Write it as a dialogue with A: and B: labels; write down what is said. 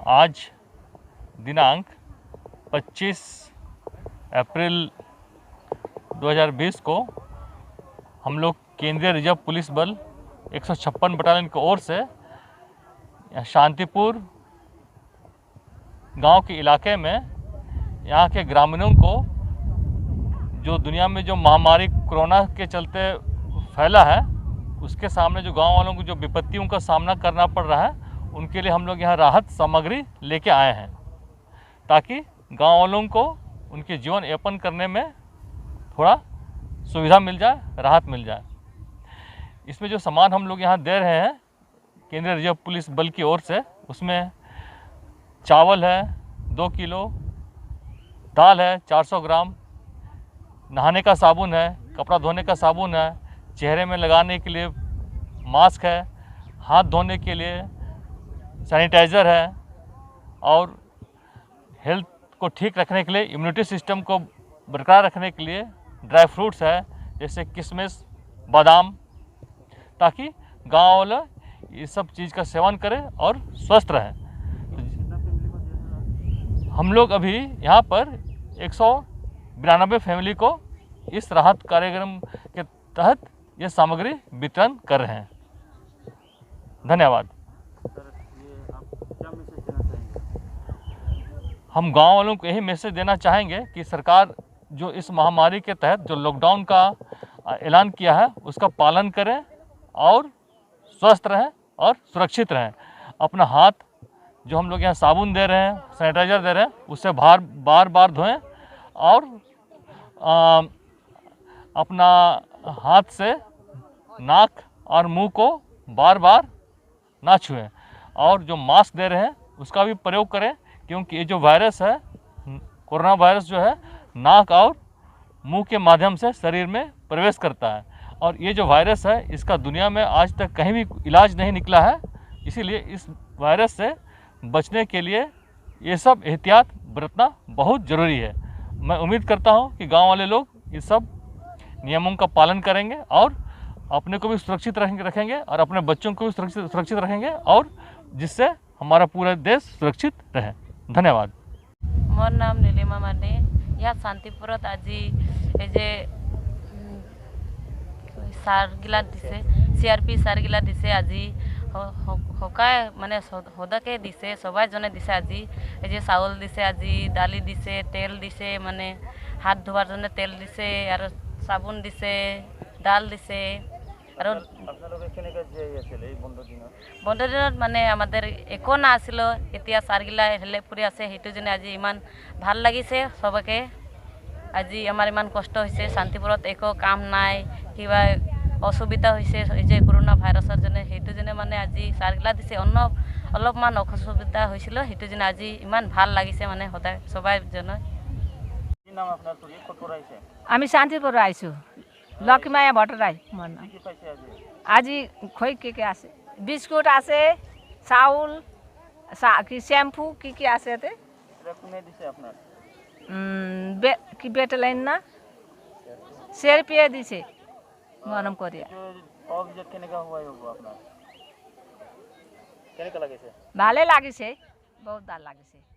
A: आज दिनांक 25 अप्रैल 2020 को हम लोग केंद्रीय रिजर्व पुलिस बल 156 बटालियन की ओर से शांतिपुर गांव के इलाके में यहाँ के ग्रामीणों को जो दुनिया में जो महामारी कोरोना के चलते फैला है उसके सामने जो गांव वालों को जो विपत्तियों का सामना करना पड़ रहा है उनके लिए हम लोग यहाँ राहत सामग्री लेके आए हैं ताकि गांव वालों को उनके जीवन यापन करने में थोड़ा सुविधा मिल जाए, राहत मिल जाए। इसमें जो सामान हम लोग यहाँ दे रहे हैं केंद्रीय रिजर्व पुलिस बल की ओर से, उसमें चावल है 2 किलो, दाल है 400 ग्राम, नहाने का साबुन है, कपड़ा धोने का साबुन है, चेहरे में लगाने के लिए मास्क है, हाथ धोने के लिए सैनिटाइज़र है और हेल्थ को ठीक रखने के लिए, इम्यूनिटी सिस्टम को बरकरार रखने के लिए ड्राई फ्रूट्स है जैसे किशमिश, बादाम, ताकि गाँव वाले ये सब चीज़ का सेवन करें और स्वस्थ रहें। हम लोग अभी यहाँ पर 192 फैमिली को इस राहत कार्यक्रम के तहत ये सामग्री वितरण कर रहे हैं। धन्यवाद। हम गांव वालों को यही मैसेज देना चाहेंगे कि सरकार जो इस महामारी के तहत जो लॉकडाउन का ऐलान किया है उसका पालन करें और स्वस्थ रहें और सुरक्षित रहें। अपना हाथ जो हम लोग यहाँ साबुन दे रहे हैं, सैनिटाइज़र दे रहे हैं, उससे बार बार धोएं और अपना हाथ से नाक और मुंह को बार बार ना छुएं और जो मास्क दे रहे हैं उसका भी प्रयोग करें क्योंकि ये जो वायरस है, कोरोना वायरस जो है, नाक और मुंह के माध्यम से शरीर में प्रवेश करता है और ये जो वायरस है इसका दुनिया में आज तक कहीं भी इलाज नहीं निकला है। इसीलिए इस वायरस से बचने के लिए ये सब एहतियात बरतना बहुत ज़रूरी है। मैं उम्मीद करता हूँ कि गांव वाले लोग इस सब नियमों का पालन करेंगे और अपने को भी सुरक्षित रखेंगे और अपने बच्चों को भी सुरक्षित रखेंगे और जिससे हमारा पूरा देश सुरक्षित रहे। धन्यवाद।
B: मोर नाम नीलिमा माने। यहाँ शांतिपुर आज सारगिला दिसे CRP सारगिला दिसे आज हकाय माने हदाके दिसे सबाई जने दिसे आज चाउल दिसे आज दाली दिसे तेल दिसे माने हाथ धोवार जने तेल दिसे और साबुन दिसे दाल दिसे और बंद दिन माने एको ना आसिल एतिया सारगिला हेले पुरी आसे हेतु जने आज इमान ভাল লাগিছে सबके आज आमार इमान कष्ट होइसे शांतिपुरत एको काम नाई किबा असुविधा होइसे जे कोरोना भाइरासर जने हेतु जने माने आज सारगिला दिसे अन्न अलपमान असुविधा होइसिल हेतु जने आज इमान ভাল লাগিছে माने सदाय सबाय जने।
C: आमी शांतिपुर आइसु लक्ष्मीमाया भट्टराई मन आज खोई के आसे बिस्कुट आसे चाउल कि शैम्पू की आसे ते कि बेटलाइन ना CRP दिसे गरम करिया भाले लागिसे बहुत दाल लागिसे।